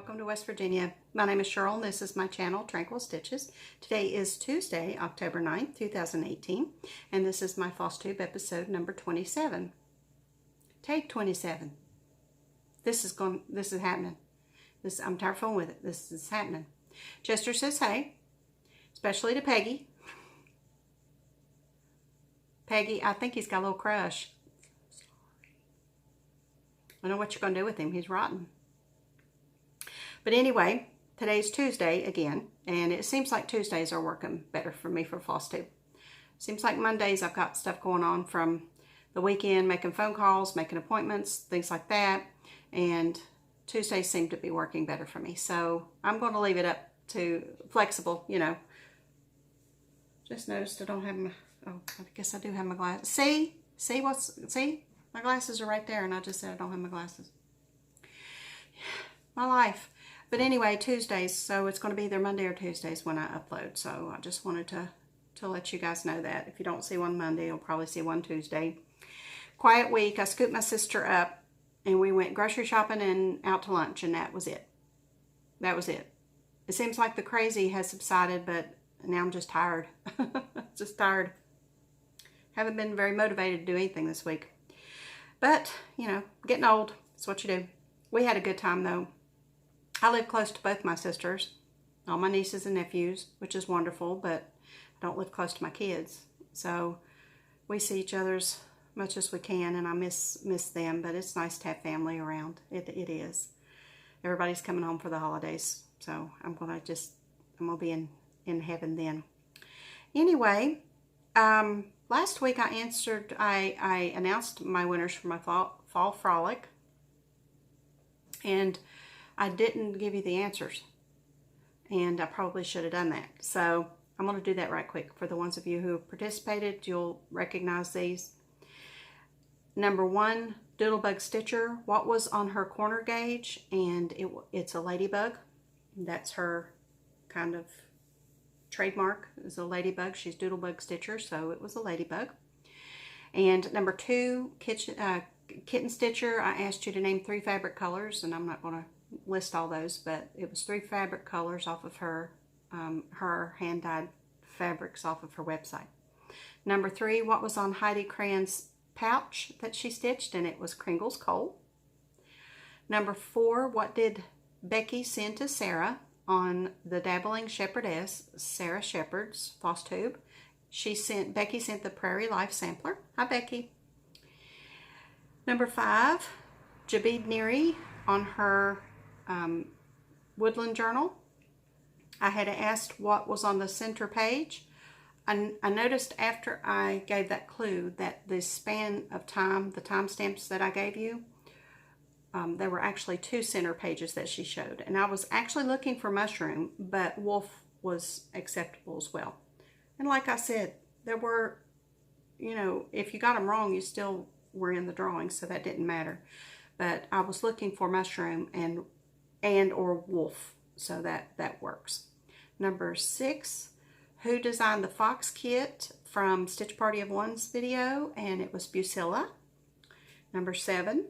welcome to West Virginia. My name is Cheryl and this is my channel, Tranquil Stitches. Today is Tuesday, October 9th, 2018, and this is my FlossTube episode number 27. Take 27. This is happening. I'm tired of fooling with it. This is happening. Chester says hey, especially to Peggy. Peggy, I think he's got a little crush. I don't know what you're going to do with him. He's rotten. But anyway, today's Tuesday again, and it seems like Tuesdays are working better for me for FlossTube. Seems like Mondays I've got stuff going on from the weekend, making phone calls, making appointments, things like that, and Tuesdays seem to be working better for me. So I'm going to leave it up to flexible, you know. Just noticed I don't have my, oh, I guess I do have my glasses. See? My glasses are right there, and I just said I don't have my glasses. My life. But anyway, Tuesdays, so it's going to be either Monday or Tuesdays when I upload. So I just wanted to let you guys know that. If you don't see one Monday, you'll probably see one Tuesday. Quiet week. I scooped my sister up, and we went grocery shopping and out to lunch, and that was it. That was it. It seems like the crazy has subsided, but now I'm just tired. Just tired. Haven't been very motivated to do anything this week. But, you know, getting old. That's what you do. We had a good time, though. I live close to both my sisters, all my nieces and nephews, which is wonderful, but I don't live close to my kids. So we see each other as much as we can, and I miss them, but it's nice to have family around. It is. Everybody's coming home for the holidays, so I'm going to be in heaven then. Anyway, last week I announced my winners for my fall Frolic, and I didn't give you the answers, and I probably should have done that. So I'm going to do that right quick. For the ones of you who participated, you'll recognize these. Number 1, Doodlebug Stitcher. What was on her corner gauge? And it's a ladybug. That's her kind of trademark, is a ladybug. She's Doodlebug Stitcher, so it was a ladybug. And number 2, Kitten Stitcher. I asked you to name 3 fabric colors, and I'm not going to list all those, but it was 3 fabric colors off of her hand-dyed fabrics off of her website. Number 3, what was on Heidi Crane's pouch that she stitched? And it was Kringle's Coal. Number 4, what did Becky send to Sarah on the Dabbling Shepherdess, Sarah Shepherd's FlossTube? Becky sent the Prairie Life Sampler. Hi, Becky. Number 5, Jabid Neri on her Woodland Journal. I had asked what was on the center page. I noticed after I gave that clue that the span of time, the timestamps that I gave you, there were actually 2 center pages that she showed. And I was actually looking for mushroom, but wolf was acceptable as well. And like I said, there were, you know, if you got them wrong, you still were in the drawing, so that didn't matter. But I was looking for mushroom and or wolf, so that works. Number 6, who designed the fox kit from Stitch Party of One's video? And it was Busilla. Number 7,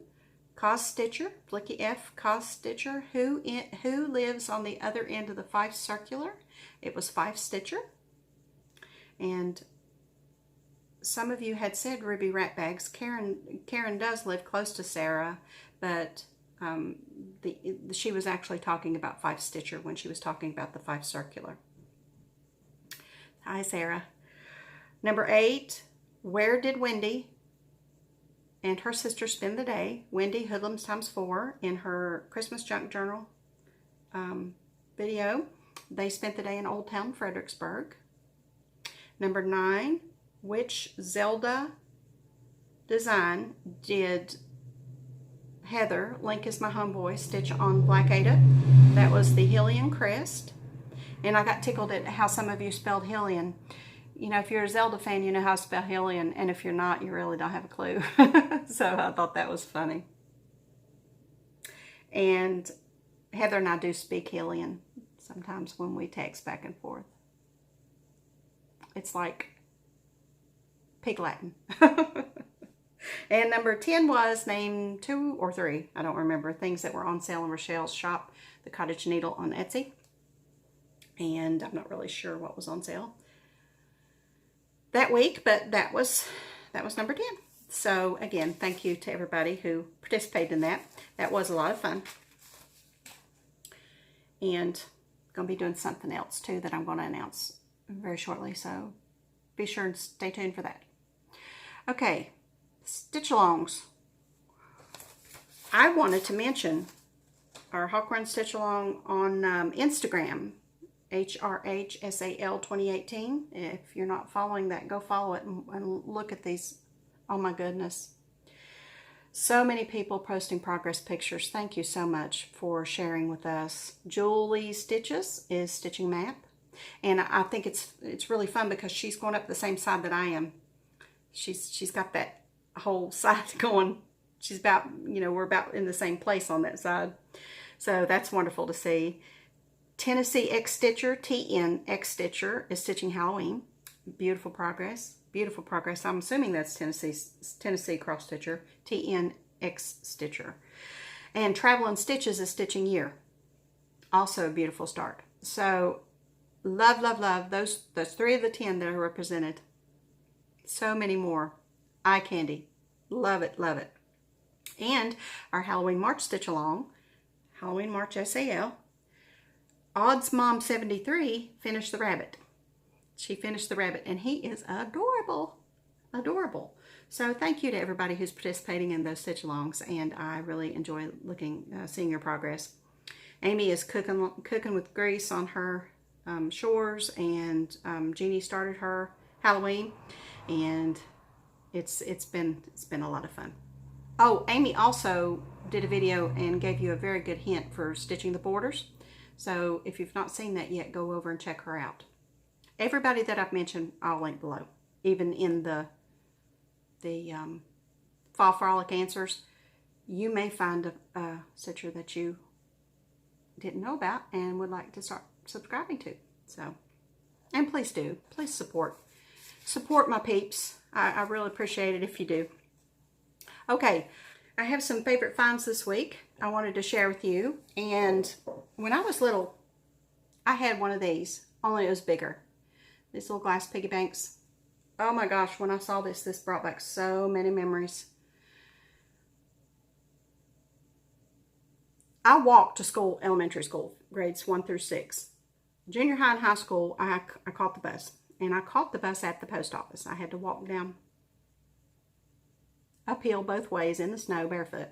Cos Stitcher, Flicky F Cos Stitcher. Who lives on the other end of the Fife Circular? It was Fife Stitcher. And some of you had said Ruby Ratbags. Karen does live close to Sarah, but she was actually talking about Fife Stitcher when she was talking about the Fife Circular. Hi, Sarah. Number 8, where did Wendy and her sister spend the day? Wendy, Hoodlums times 4, in her Christmas Junk Journal video. They spent the day in Old Town Fredericksburg. Number 9, which Zelda design did Heather, Link is my homeboy, stitch on Black Ada? That was the Hillian Crest. And I got tickled at how some of you spelled Hillian. You know, if you're a Zelda fan, you know how to spell Hillian, and if you're not, you really don't have a clue. So I thought that was funny. And Heather and I do speak Hillian sometimes when we text back and forth. It's like Pig Latin. And number 10 was name 2 or 3, I don't remember, things that were on sale in Rochelle's shop the cottage needle on Etsy. And I'm not really sure what was on sale that week, but that was number 10. So again, thank you to everybody who participated in that. That was a lot of fun. And going to be doing something else too that I'm going to announce very shortly. So be sure and stay tuned for that. Okay, stitch-alongs. I wanted to mention our Hawk Run Stitch-along on Instagram. HRHSAL 2018. If you're not following that, go follow it and look at these. Oh my goodness. So many people posting progress pictures. Thank you so much for sharing with us. Julie Stitches is stitching map. And I think it's really fun because she's going up the same side that I am. She's got that whole side going. She's about, you know, we're about in the same place on that side. So that's wonderful to see. Tennessee X Stitcher, TN X Stitcher, is stitching Halloween. Beautiful progress. Beautiful progress. I'm assuming that's Tennessee Cross Stitcher, TN X Stitcher. And Traveling Stitches is stitching Year. Also a beautiful start. So love, love, love. Those 3 of the 10 that are represented. So many more. Eye candy. Love it, love it. And our Halloween March Stitch Along, Halloween March SAL. Odds Mom 73 finished the rabbit. She finished the rabbit, and he is adorable. Adorable. So thank you to everybody who's participating in those stitch-alongs, and I really enjoy seeing your progress. Amy is cooking with grease on her shores, and Jeannie started her Halloween, and it's been a lot of fun. Oh, Amy also did a video and gave you a very good hint for stitching the borders. So if you've not seen that yet, go over and check her out. Everybody that I've mentioned, I'll link below. Even in the Fall Frolic Answers, you may find a stitcher that you didn't know about and would like to start subscribing to. So, and please do. Please support my peeps. I really appreciate it if you do. Okay, I have some favorite finds this week I wanted to share with you. And when I was little, I had one of these, only it was bigger. These little glass piggy banks. Oh my gosh, when I saw this brought back so many memories. I walked to school, elementary school, grades 1 through 6. Junior high and high school, I caught the bus. And I caught the bus at the post office. I had to walk down uphill both ways in the snow barefoot.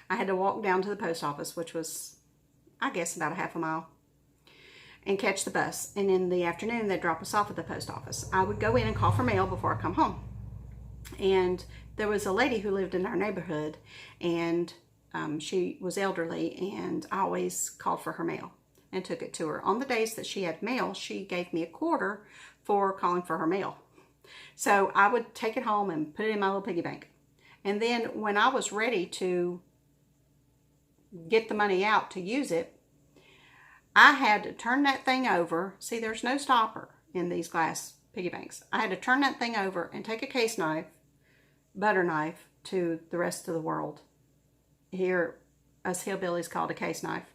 I had to walk down to the post office, which was, I guess, about a half a mile, and catch the bus. And in the afternoon, they'd drop us off at the post office. I would go in and call for mail before I come home. And there was a lady who lived in our neighborhood, and she was elderly, and I always called for her mail and took it to her. On the days that she had mail, she gave me a quarter for calling for her mail. So I would take it home and put it in my little piggy bank. And then when I was ready to get the money out to use it, I had to turn that thing over. See, there's no stopper in these glass piggy banks. I had to turn that thing over and take a case knife, butter knife, to the rest of the world. Here, us hillbillies called a case knife.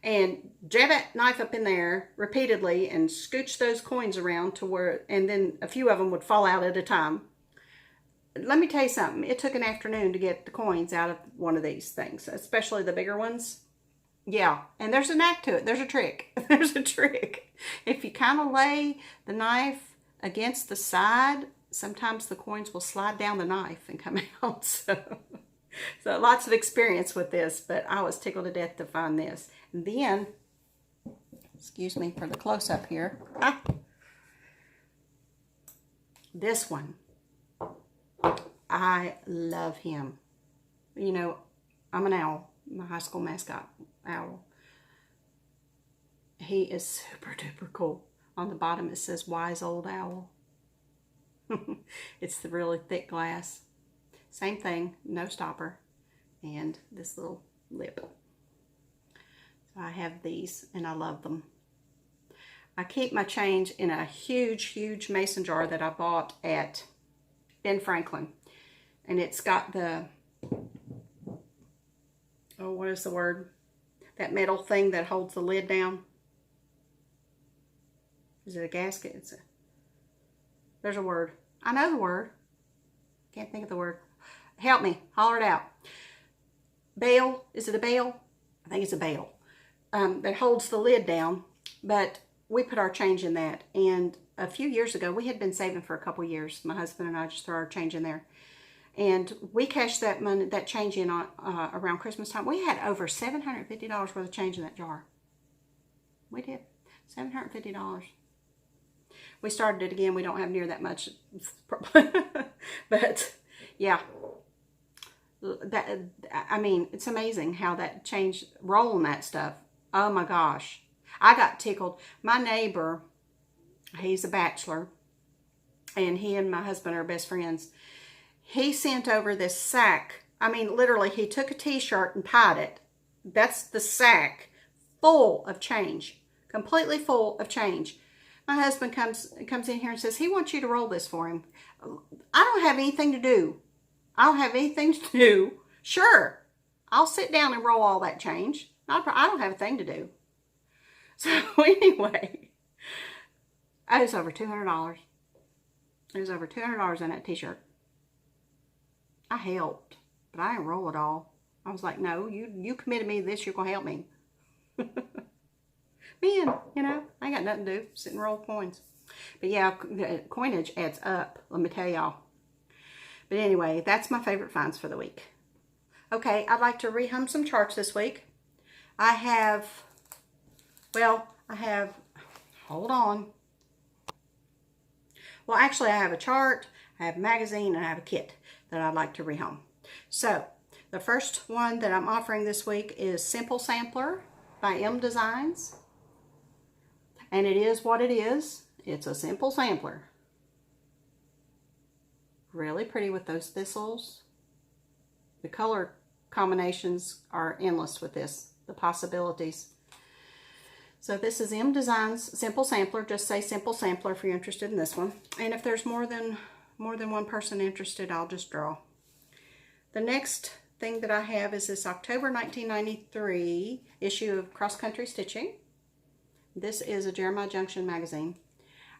And jab that knife up in there repeatedly and scooch those coins around to where, and then a few of them would fall out at a time. Let me tell you something. It took an afternoon to get the coins out of one of these things, especially the bigger ones. Yeah, and there's a knack to it. There's a trick. There's a trick. If you kind of lay the knife against the side, sometimes the coins will slide down the knife and come out. So lots of experience with this, but I was tickled to death to find this. And then, excuse me for the close-up here. This one. I love him. You know, I'm an owl. My high school mascot, owl. He is super duper cool. On the bottom it says Wise Old Owl. It's the really thick glass. Same thing, no stopper, and this little lip. So I have these, and I love them. I keep my change in a huge, huge mason jar that I bought at Ben Franklin. And it's got the, oh, what is the word? That metal thing that holds the lid down. Is it a gasket? There's a word. I know the word. Can't think of the word. Help me. Holler it out. Bale. Is it a bale? I think it's a bale. That holds the lid down. But we put our change in that. And a few years ago, we had been saving for a couple years. My husband and I just throw our change in there. And we cashed that money, that change in around Christmas time. We had over $750 worth of change in that jar. We did. $750. We started it again. We don't have near that much. But yeah. I mean, it's amazing how that change, rolling that stuff. Oh my gosh. I got tickled. My neighbor, he's a bachelor, and he and my husband are best friends. He sent over this sack. I mean, literally, he took a t-shirt and tied it. That's the sack full of change, completely full of change. My husband comes in here and says, he wants you to roll this for him. I don't have anything to do. I don't have anything to do. Sure, I'll sit down and roll all that change. I don't have a thing to do. So anyway, it was over $200. It was over $200 in that t-shirt. I helped, but I didn't roll it all. I was like, no, you committed me to this, you're going to help me. Man, you know, I ain't got nothing to do. Sit and roll coins. But yeah, the coinage adds up, let me tell y'all. But anyway, that's my favorite finds for the week. Okay, I'd like to rehum some charts this week. I have, hold on. Well, actually, I have a chart, I have a magazine, and I have a kit that I'd like to rehome. So, the first one that I'm offering this week is Simple Sampler by M Designs. And it is what it is. It's a simple sampler. Really pretty with those thistles. The color combinations are endless with this. The possibilities. So this is M Designs Simple Sampler. Just say Simple Sampler if you're interested in this one. And if there's more than one person interested, I'll just draw. The next thing that I have is this October 1993 issue of Cross Country Stitching. This is a Jeremiah Junction magazine.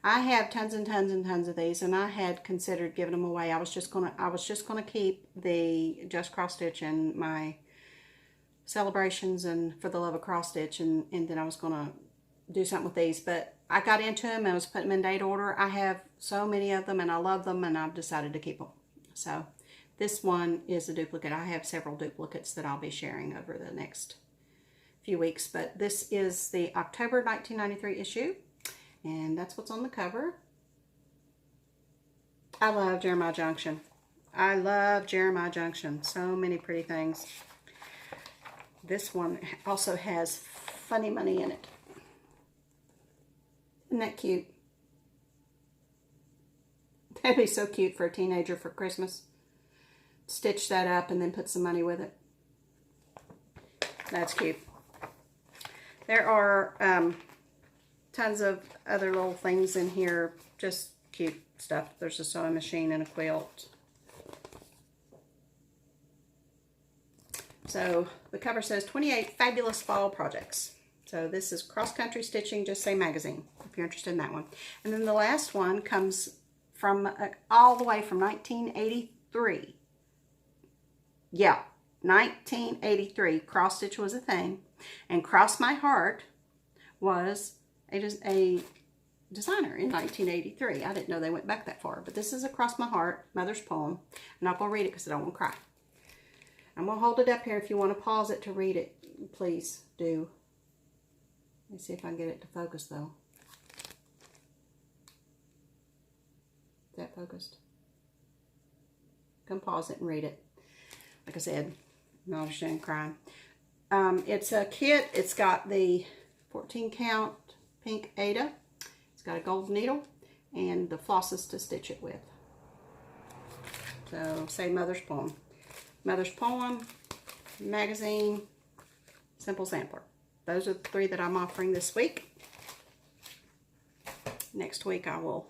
I have tons and tons and tons of these, and I had considered giving them away. I was just gonna keep the Just Cross Stitch and my celebrations and for the love of cross stitch, and then I was gonna do something with these. But I got into them and I was putting them in date order. I have so many of them and I love them, and I've decided to keep them. So this one is a duplicate. I have several duplicates that I'll be sharing over the next few weeks, but this is the October 1993 issue, and that's what's on the cover. I love Jeremiah Junction. I love Jeremiah Junction. So many pretty things. This one also has funny money in it. Isn't that cute? That'd be so cute for a teenager for Christmas. Stitch that up and then put some money with it. That's cute. There are tons of other little things in here, just cute stuff. There's a sewing machine and a quilt. So the cover says 28 Fabulous Fall Projects. So this is Cross Country Stitching, just say magazine, if you're interested in that one. And then the last one comes from all the way from 1983. Yeah, 1983. Cross stitch was a thing. And Cross My Heart was a designer in 1983. I didn't know they went back that far. But this is Across My Heart, Mother's poem. I'm not going to read it because I don't want to cry. I'm going to hold it up here. If you want to pause it to read it, please do. Let me see if I can get it to focus, though. Is that focused? Come pause it and read it. Like I said, I'm not ashamed of crying. It's a kit. It's got the 14 count pink Ada. It's got a gold needle and the flosses to stitch it with. So say Mother's Poem. Mother's Poem, magazine, Simple Sampler. Those are the three that I'm offering this week. Next week I will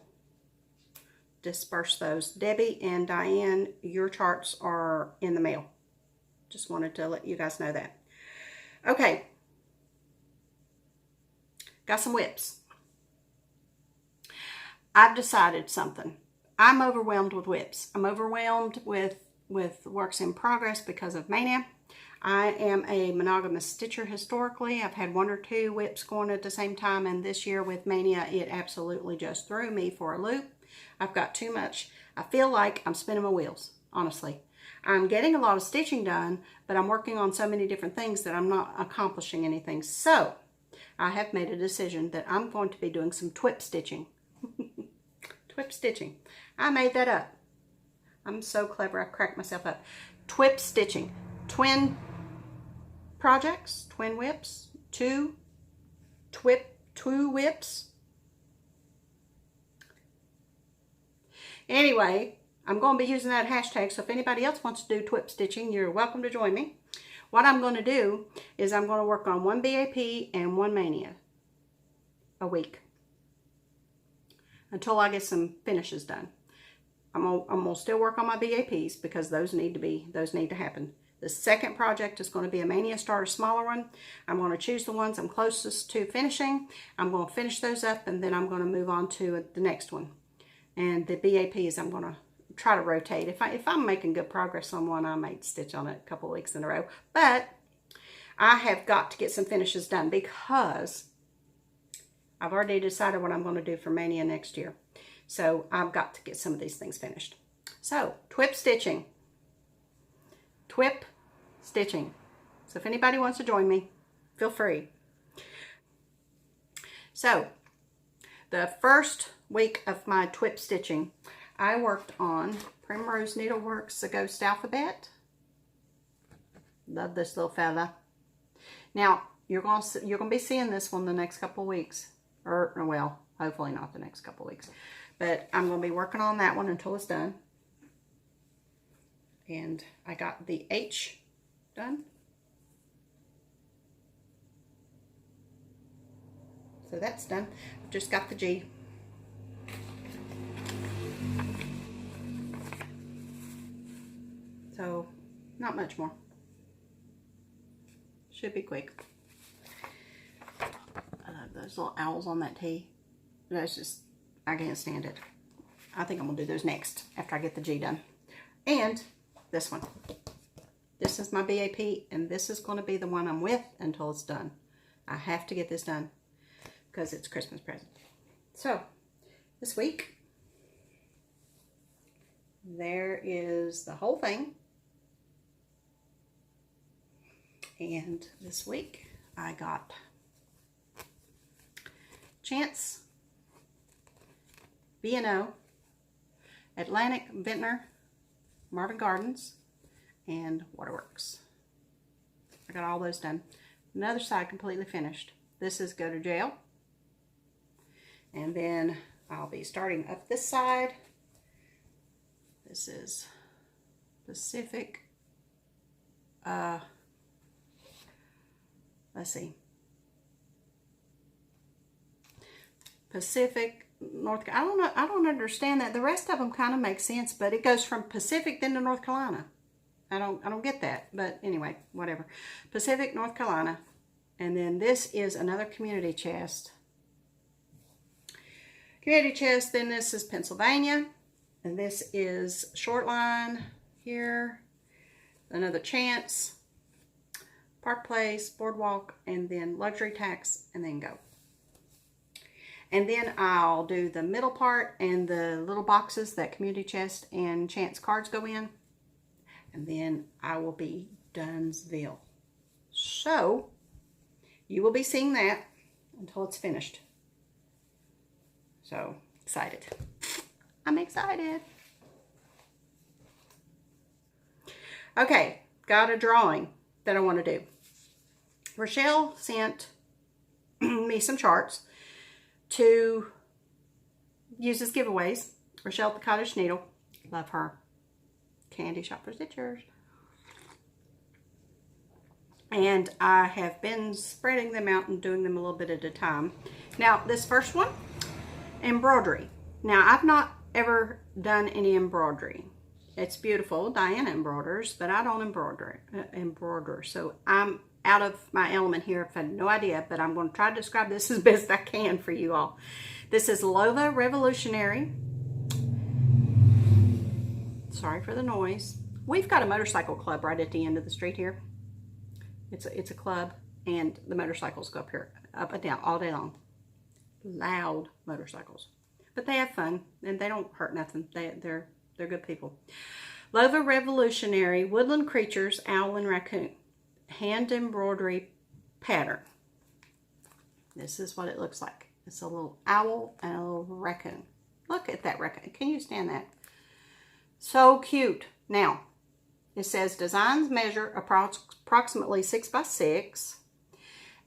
disperse those. Debbie and Diane, your charts are in the mail. Just wanted to let you guys know that. Okay, Got some whips. I've decided something. I'm overwhelmed with whips. I'm overwhelmed with works in progress because of mania. I am a monogamous stitcher historically. I've had 1 or 2 whips going at the same time, and this year with mania, it absolutely just threw me for a loop. I've got too much. I feel like I'm spinning my wheels, honestly. I'm getting a lot of stitching done, but I'm working on so many different things that I'm not accomplishing anything. So I have made a decision that I'm going to be doing some TWIP stitching. TWIP stitching. I made that up. I'm so clever. I cracked myself up. TWIP stitching. Twin projects, twin whips, two whips. Anyway, I'm going to be using that hashtag, so if anybody else wants to do TWIP stitching, you're welcome to join me. What I'm going to do is I'm going to work on 1 BAP and 1 mania a week until I get some finishes done. I'm gonna still work on my BAPs because those need to happen. The second project is going to be a mania starter, smaller one. I'm going to choose the ones I'm closest to finishing. I'm going to finish those up, and then I'm going to move on to the next one. And the BAPs, I'm going to try to rotate. If I'm making good progress on one, I might stitch on it a couple of weeks in a row. But I have got to get some finishes done because I've already decided what I'm going to do for mania next year. So I've got to get some of these things finished. So, TWIP stitching. TWIP stitching. So if anybody wants to join me, feel free. So, the first week of my TWIP stitching, I worked on Primrose Needleworks, The Ghost Alphabet. Love this little fella. Now, you're going to be seeing this one the next couple of weeks. Or, well, hopefully not the next couple of weeks. But I'm going to be working on that one until it's done. And I got the H done. So that's done. I've just got the G. So, not much more. Should be quick. I love those little owls on that T. That's just, I can't stand it. I think I'm going to do those next after I get the G done. And this one. This is my BAP, and this is going to be the one I'm with until it's done. I have to get this done because it's a Christmas present. So, this week, there is the whole thing. And this week, I got Chance, B&O, Atlantic Vintner, Marvin Gardens, and Waterworks. I got all those done. Another side completely finished. This is Go to Jail. And then I'll be starting up this side. This is Pacific. Let's see. Pacific, North, I don't know, I don't understand that. The rest of them kind of make sense, but it goes from Pacific then to North Carolina. I don't get that, but anyway, whatever. Pacific, North Carolina, and then this is another community chest. Community chest, then this is Pennsylvania, and this is Shortline here, another Chance, Park Place, Boardwalk, and then Luxury Tax, and then Go. And then I'll do the middle part and the little boxes that community chest and Chance cards go in. And then I will be donesville. So, you will be seeing that until it's finished. So, excited. I'm excited. Okay, got a drawing that I want to do. Rochelle sent me some charts to use as giveaways. Rochelle at the Cottage Needle. Love her. Candy Shop for Stitchers. And I have been spreading them out and doing them a little bit at a time. Now, this first one, embroidery. Now, I've not ever done any embroidery. It's beautiful. Diana embroiders, but I don't embroider. So I'm out of my element here. I've had no idea, but I'm going to try to describe this as best I can for you all. This is Lova Revolutionary. Sorry for the noise. We've got a motorcycle club right at the end of the street here. It's a club, and the motorcycles go up here, up and down all day long. Loud motorcycles, but they have fun and they don't hurt nothing. They're good people. Lova Revolutionary, Woodland Creatures, Owl and Raccoon, hand embroidery pattern. This is what it looks like. It's a little owl and a little raccoon. Look at that raccoon. Can you stand that? So cute. Now, it says designs measure approximately 6 by 6.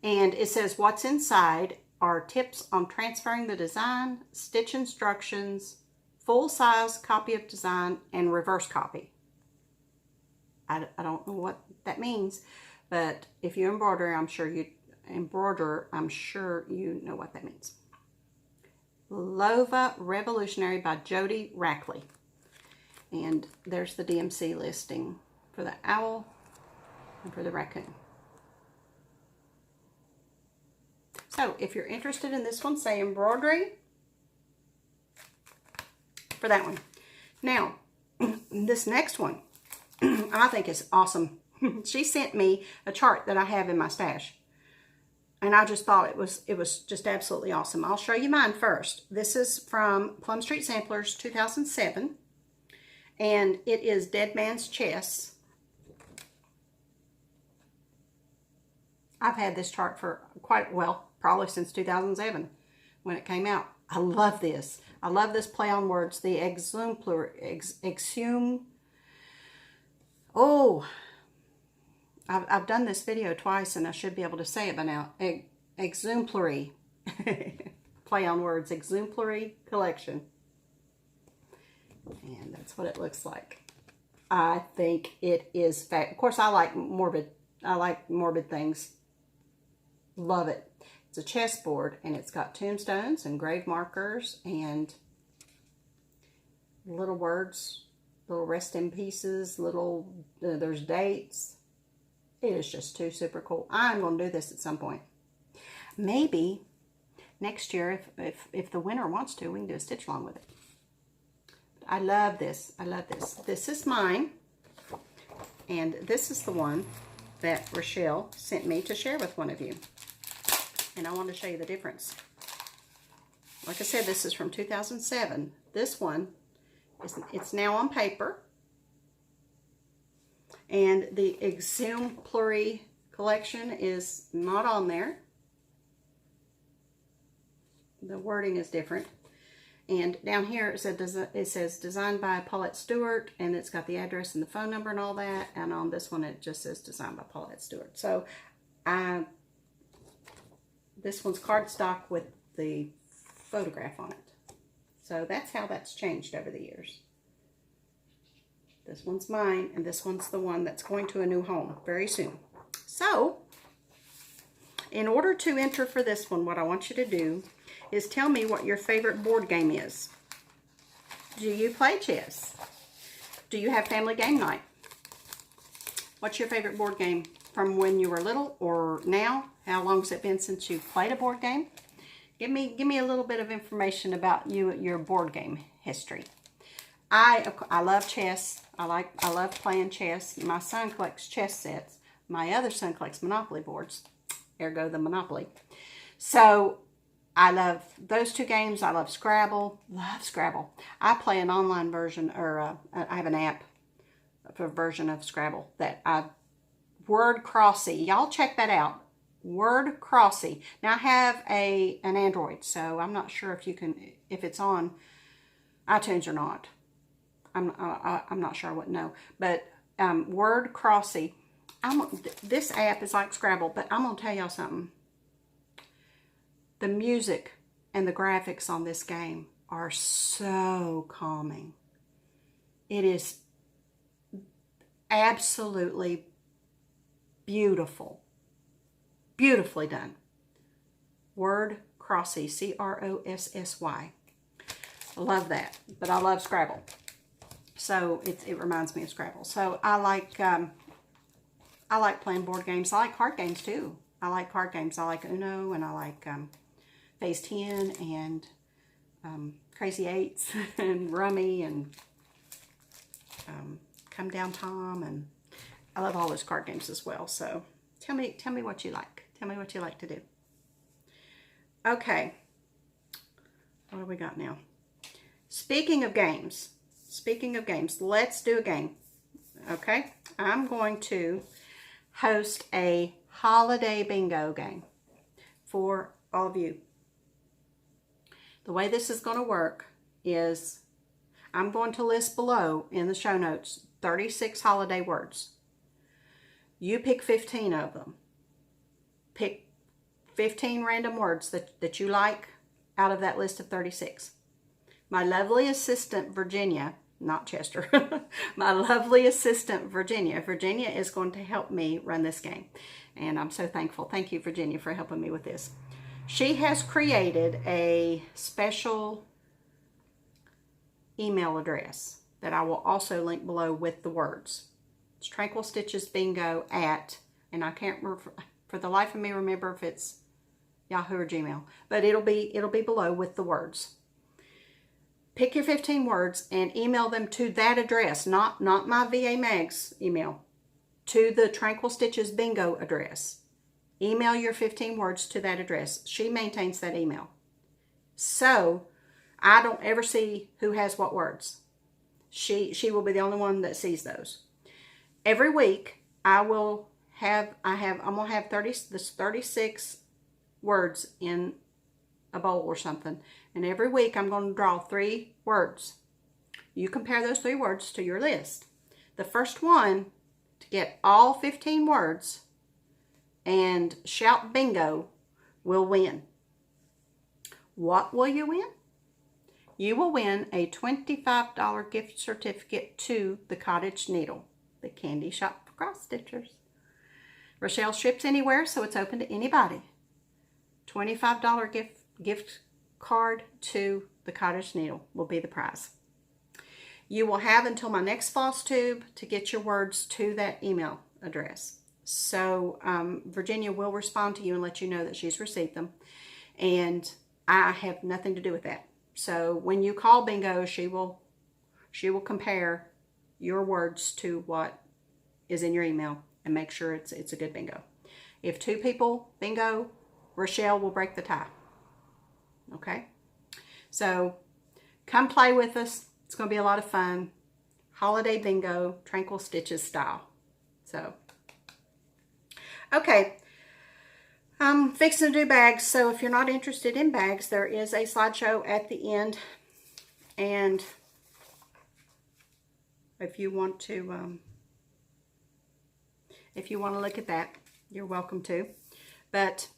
And it says what's inside are tips on transferring the design, stitch instructions, full-size copy of design, and reverse copy. I don't know what that means, but if you embroider, I'm sure you know what that means. Lova Revolutionary by Jody Rackley. And there's the DMC listing for the owl and for the raccoon. So if you're interested in this one, say embroidery for that one. Now, this next one, I think is awesome. She sent me a chart that I have in my stash. And I just thought it was just absolutely awesome. I'll show you mine first. This is from Plum Street Samplers 2007. And it is Dead Man's Chess. I've had this chart for quite, well, probably since 2007 when it came out. I love this. I love this play on words. The I've done this video twice and I should be able to say it by now. Exemplary. Play on words. Exemplary collection. And that's what it looks like. I think it is fat. Of course, I like morbid things. Love it. It's a chessboard, and it's got tombstones and grave markers and little words, little rest in pieces, little, there's dates. It is just too super cool. I'm going to do this at some point. Maybe next year, if the winner wants to, we can do a stitch along with it. I love this. I love this. This is mine. And this is the one that Rochelle sent me to share with one of you. And I want to show you the difference. Like I said, this is from 2007. This one, it's now on paper. And the Exemplary collection is not on there. The wording is different. And down here it says designed by Paulette Stewart, and it's got the address and the phone number and all that. And on this one it just says designed by Paulette Stewart. So this one's cardstock with the photograph on it. So that's how that's changed over the years. This one's mine, and this one's the one that's going to a new home very soon. So, in order to enter for this one, what I want you to do is tell me what your favorite board game is. Do you play chess? Do you have family game night? What's your favorite board game from when you were little or now? How long has it been since you played a board game? Give me a little bit of information about your board game history. I love chess. I love playing chess. My son collects chess sets. My other son collects Monopoly boards. Ergo the Monopoly. So I love those two games. I love Scrabble. Love Scrabble. I play an online version, or I have an app for a version of Scrabble that Word Crossy. Y'all check that out. Word Crossy. Now I have an Android, so I'm not sure if it's on iTunes or not. I'm not sure. I wouldn't know. But Word Crossy. This app is like Scrabble, but I'm gonna tell y'all something. The music and the graphics on this game are so calming. It is absolutely beautiful. Beautifully done. Word Crossy, C-R-O-S-S-Y. I love that, but I love Scrabble. So it reminds me of Scrabble. So I like I like playing board games. I like card games too. I like card games. I like Uno, and I like Phase 10 and Crazy Eights and Rummy and Come Down Tom, and I love all those card games as well. So tell me what you like. Tell me what you like to do. Okay, what do we got now? Speaking of games, let's do a game. Okay, I'm going to host a holiday bingo game for all of you. The way this is going to work is I'm going to list below in the show notes 36 holiday words. You pick 15 of them. Pick 15 random words that you like out of that list of 36. My lovely assistant, Virginia, not Chester, my lovely assistant, Virginia is going to help me run this game. And I'm so thankful. Thank you, Virginia, for helping me with this. She has created a special email address that I will also link below with the words. It's Tranquil Stitches Bingo at, and I can't for the life of me remember if it's Yahoo or Gmail, but it'll be below with the words. Pick your 15 words and email them to that address, not my VA Mags email, to the Tranquil Stitches Bingo address. Email your 15 words to that address. She maintains that email. So I don't ever see who has what words. She will be the only one that sees those. Every week I'm gonna have 36 words in a bowl or something. And every week I'm going to draw 3 words. You compare those 3 words to your list. The first one to get all 15 words and shout bingo will win. What will you win? You will win a $25 gift certificate to the Cottage Needle, the candy shop for cross stitchers. Rochelle ships anywhere, so it's open to anybody. $25 gift card to the Cottage Needle will be the prize. You will have until my next FlossTube to get your words to that email address. So Virginia will respond to you and let you know that she's received them. And I have nothing to do with that. So when you call bingo, she will compare your words to what is in your email and make sure it's a good bingo. If 2 people bingo, Rochelle will break the tie. Okay? So come play with us. It's going to be a lot of fun. Holiday bingo, Tranquil Stitches style. So, okay. I'm fixing to do bags. So if you're not interested in bags, there is a slideshow at the end. And if you want to look at that, you're welcome to. But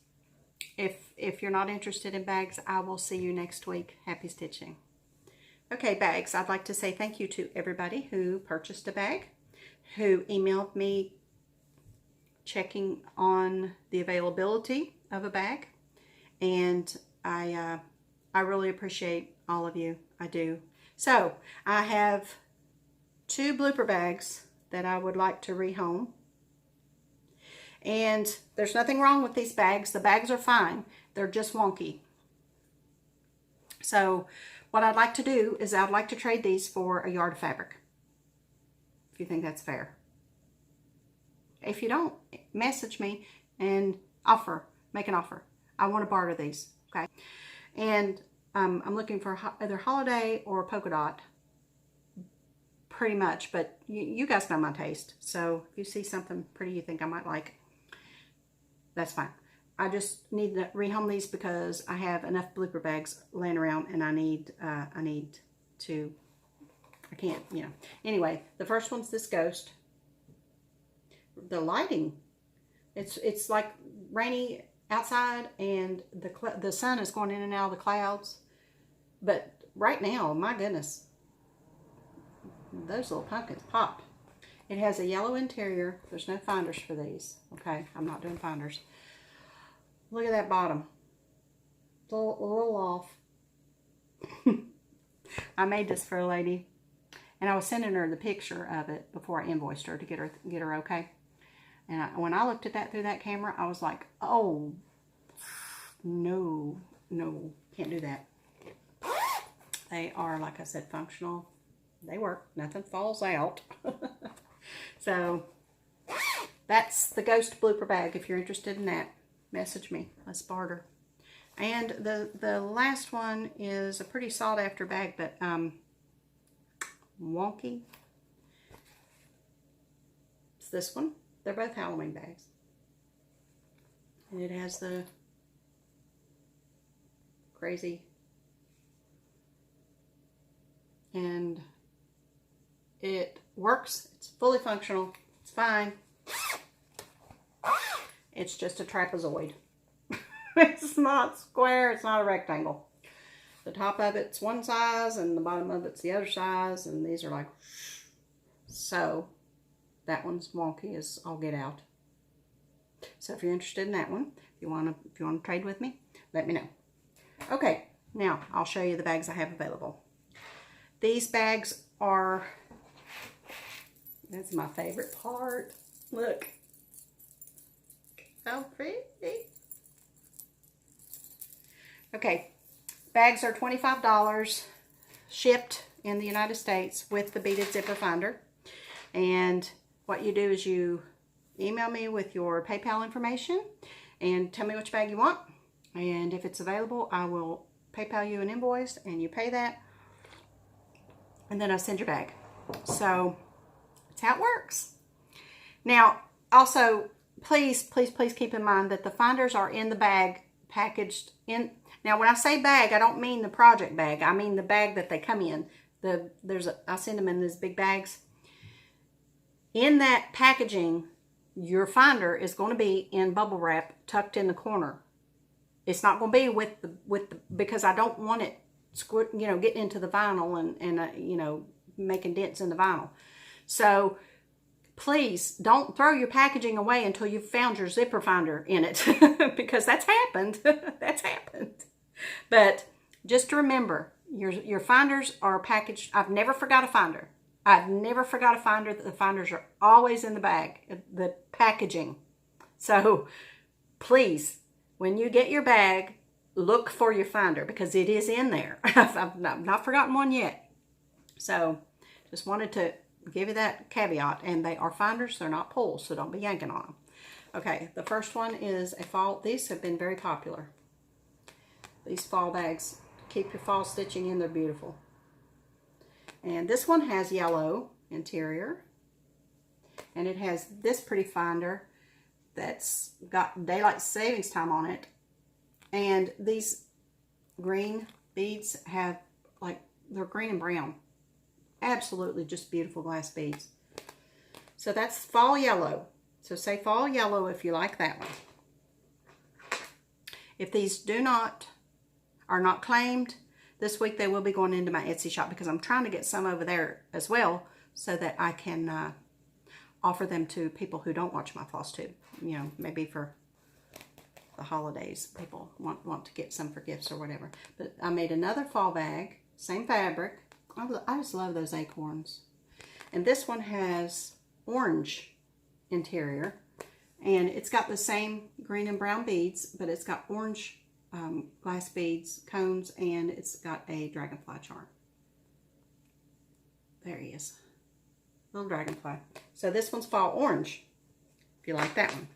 if you're not interested in bags, I will see you next week. Happy stitching. Okay, bags. I'd like to say thank you to everybody who purchased a bag, who emailed me checking on the availability of a bag, and I really appreciate all of you. I do. So I have 2 blooper bags that I would like to rehome. And there's nothing wrong with these bags. The bags are fine. They're just wonky. So what I'd like to do is I'd like to trade these for a yard of fabric, if you think that's fair. If you don't, message me and make an offer. I want to barter these, okay? And I'm looking for either holiday or polka dot, pretty much, but you guys know my taste. So if you see something pretty you think I might like, that's fine. I just need to rehome these because I have enough blooper bags laying around, and I can't, you know. Anyway, the first one's this ghost. The lighting, it's like rainy outside, and the sun is going in and out of the clouds. But right now, my goodness, those little pumpkins pop. It has a yellow interior. There's no finders for these. Okay, I'm not doing finders. Look at that bottom. It's a little off. I made this for a lady, and I was sending her the picture of it before I invoiced her to get her okay. And when I looked at that through that camera, I was like, oh, no, can't do that. They are, like I said, functional. They work. Nothing falls out. So that's the ghost blooper bag. If you're interested in that, message me. Let's barter. And the last one is a pretty sought after bag, but wonky. It's this one. They're both Halloween bags. And it has the crazy, and it works. It's fully functional. It's fine. It's just a trapezoid. It's not square. It's not a rectangle. The top of it's one size and the bottom of it's the other size, and these are like, so that one's wonky as all get out. So if you're interested in that one, if you want to trade with me, let me know. Okay, now I'll show you the bags I have available. These bags are, that's my favorite part. Look how pretty. Okay, bags are $25 shipped in the United States with the beaded zipper finder. And what you do is you email me with your PayPal information and tell me which bag you want. And if it's available, I will PayPal you an invoice and you pay that. And then I send your bag. So that's how it works. Now, also, please keep in mind that the finders are in the bag packaged in. Now, when I say bag, I don't mean the project bag. I mean the bag that they come in. I send them in these big bags. In that packaging, your finder is going to be in bubble wrap tucked in the corner. It's not going to be with the because I don't want it, getting into the vinyl and making dents in the vinyl. So please don't throw your packaging away until you've found your zipper finder in it, because that's happened. That's happened. But just remember, your finders are packaged. I've never forgot a finder. I've never forgot a finder. The finders are always in the bag, the packaging. So please, when you get your bag, look for your finder because it is in there. I've not forgotten one yet. So just wanted to give you that caveat. And they are finders. They're not pulls, so don't be yanking on them. Okay, the first one is a fall. These have been very popular. These fall bags. Keep your fall stitching in. They're beautiful. And this one has yellow interior. And it has this pretty finder that's got daylight savings time on it. And these green beads have, they're green and brown. Absolutely just beautiful glass beads. So that's fall yellow. So say fall yellow if you like that one. If these are not claimed, this week they will be going into my Etsy shop because I'm trying to get some over there as well so that I can offer them to people who don't watch my FlossTube. Maybe for the holidays, people want to get some for gifts or whatever. But I made another fall bag, same fabric. I just love those acorns. And this one has orange interior. And it's got the same green and brown beads, but it's got orange glass beads, cones, and it's got a dragonfly charm. There he is. Little dragonfly. So this one's fall orange, if you like that one.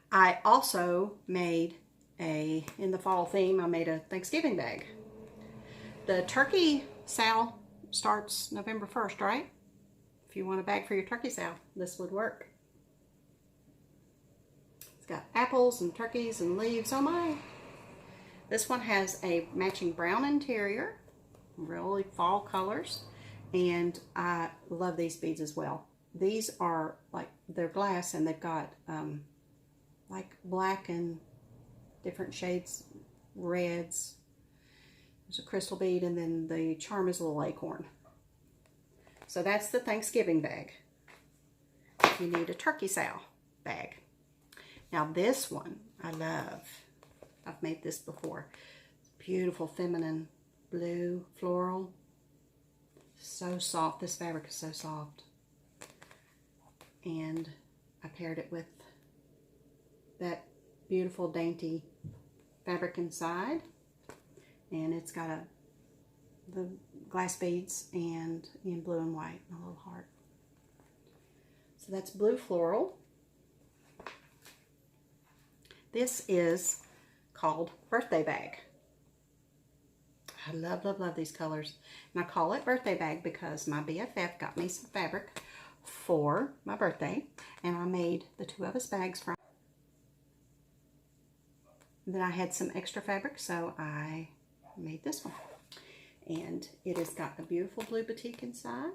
I also made in the fall theme, I made a Thanksgiving bag. The turkey SAL starts November 1st, right? If you want a bag for your turkey SAL, this would work. It's got apples and turkeys and leaves. Oh my! This one has a matching brown interior, really fall colors, and I love these beads as well. These are they're glass and they've got black and different shades, reds. There's a crystal bead, and then the charm is a little acorn. So that's the Thanksgiving bag. You need a turkey SAL bag. Now this one I love. I've made this before. It's beautiful feminine blue floral. So soft. This fabric is so soft. And I paired it with that beautiful dainty fabric inside, and it's got the glass beads and in blue and white and a little heart. So that's blue floral. This is called birthday bag. I love, love, love these colors. And I call it birthday bag because my BFF got me some fabric for my birthday, and I made the 2 of us bags from. Then I had some extra fabric, so I made this one. And it has got the beautiful blue batik inside,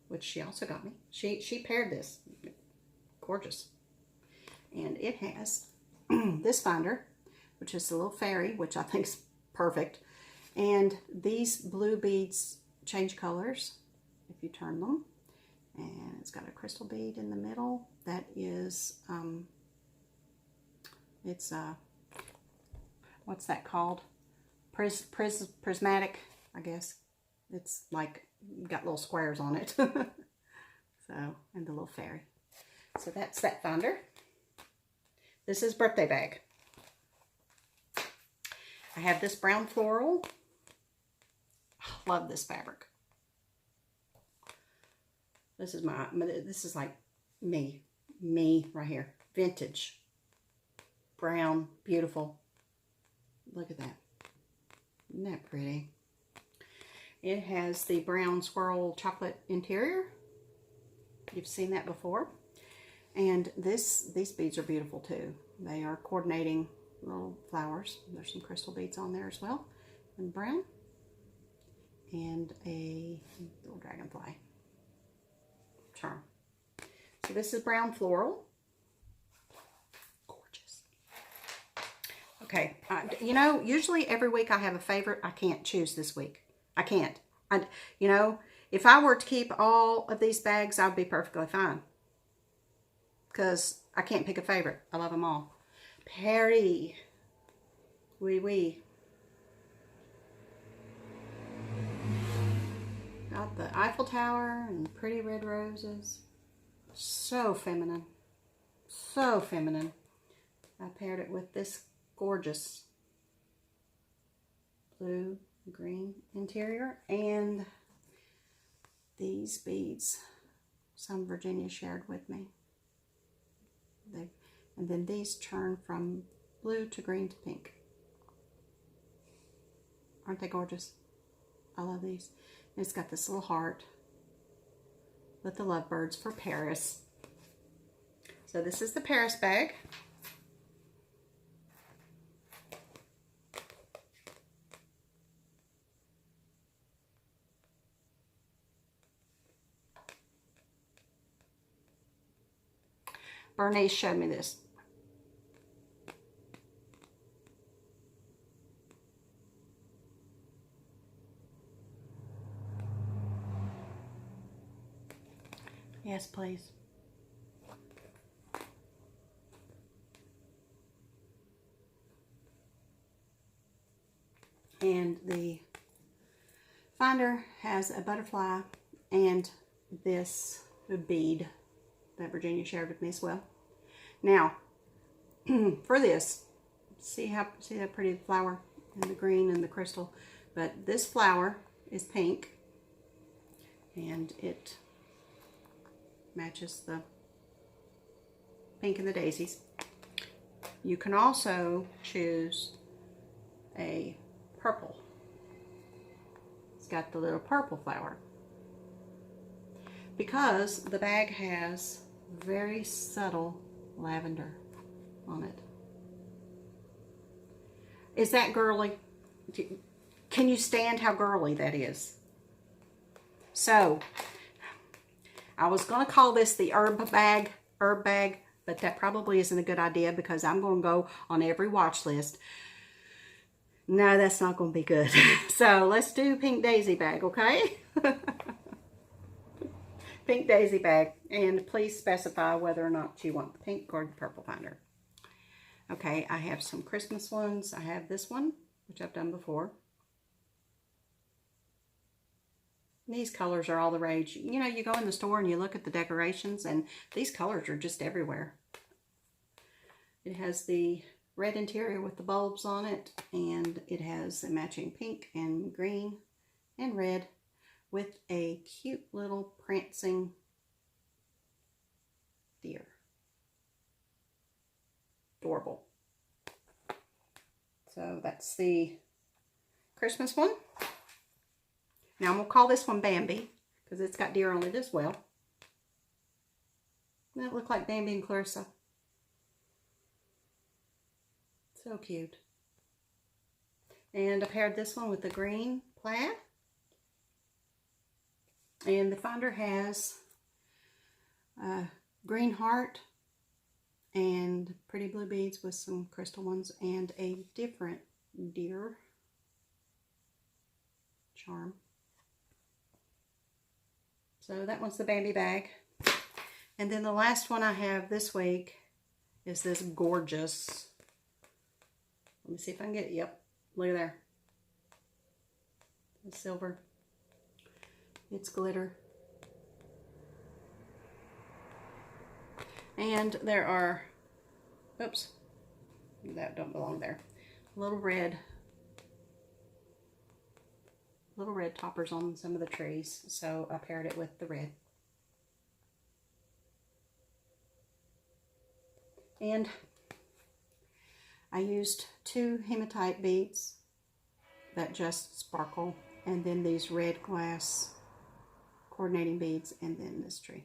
which she also got me. She paired this. Gorgeous. And it has this binder, which is a little fairy, which I think is perfect. And these blue beads change colors if you turn them. And it's got a crystal bead in the middle. That is, it's what's that called? Prismatic, I guess. It's like got little squares on it. So, and the little fairy. So that's that binder. This is birthday bag. I have this brown floral. I love this fabric. This is like me right here. Vintage. Brown, beautiful. Look at that. Isn't that pretty? It has the brown swirl chocolate interior. You've seen that before. And these beads are beautiful too. They are coordinating little flowers. There's some crystal beads on there as well. And brown. And a little dragonfly charm. So this is brown floral. Gorgeous. Okay, you know, usually every week I have a favorite. I can't choose this week. I can't. You know, if I were to keep all of these bags, I'd be perfectly fine. Because I can't pick a favorite. I love them all. Perry. Wee wee. Got the Eiffel Tower and pretty red roses. So feminine. So feminine. I paired it with this gorgeous blue green interior. And these beads. Some Virginia shared with me. And then these turn from blue to green to pink. Aren't they gorgeous? I love these. And it's got this little heart with the lovebirds for Paris. So this is the Paris bag. Bernice showed me this. Yes, please. And the finder has a butterfly and this bead that Virginia shared with me as well. Now, for this, see that pretty flower and the green and the crystal, but this flower is pink and it matches the pink and the daisies. You can also choose a purple. It's got the little purple flower because the bag has very subtle lavender on it. Is that girly? Can you stand how girly that is? So I was going to call this the herb bag, but that probably isn't a good idea because I'm going to go on every watch list. No, that's not going to be good. So let's do pink daisy bag, okay? Pink daisy bag. And please specify whether or not you want the pink or the purple binder. Okay, I have some Christmas ones. I have this one, which I've done before. These colors are all the rage. You know, you go in the store and you look at the decorations and these colors are just everywhere. It has the red interior with the bulbs on it, and it has a matching pink and green and red with a cute little prancing deer. Adorable. So that's the Christmas one. Now I'm going to call this one Bambi because it's got deer on it as well. Doesn't it look like Bambi and Clarissa? So cute. And I paired this one with the green plaid. And the finder has a green heart and pretty blue beads with some crystal ones and a different deer charm. So that one's the Bambi bag. And then the last one I have this week is this gorgeous, let me see if I can get it. Yep, look at there. It's silver. It's glitter. And there are, oops, that don't belong there. Little red toppers on some of the trees. So I paired it with the red. And I used 2 hematite beads that just sparkle, and then these red glass coordinating beads, and then this tree.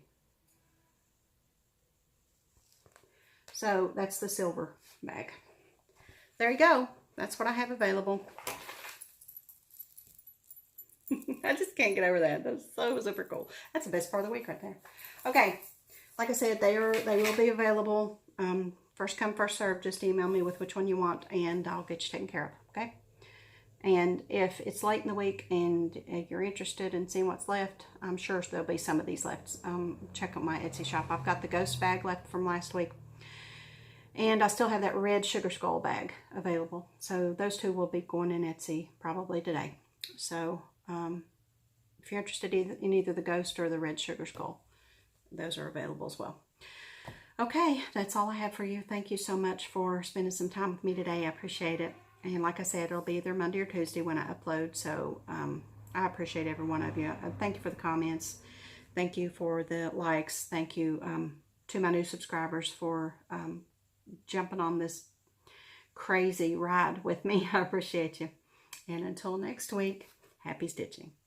So that's the silver bag. There you go. That's what I have available. I just can't get over that. That's so super cool. That's the best part of the week right there. Okay, like I said, they will be available. First come, first serve. Just email me with which one you want, and I'll get you taken care of. Okay. And if it's late in the week and you're interested in seeing what's left, I'm sure there'll be some of these left. Check out my Etsy shop. I've got the ghost bag left from last week. And I still have that red sugar skull bag available. So those 2 will be going in Etsy probably today. So if you're interested in either the ghost or the red sugar skull, those are available as well. Okay, that's all I have for you. Thank you so much for spending some time with me today. I appreciate it. And like I said, it'll be either Monday or Tuesday when I upload. So I appreciate every one of you. Thank you for the comments. Thank you for the likes. Thank you to my new subscribers for jumping on this crazy ride with me. I appreciate you. And until next week, happy stitching.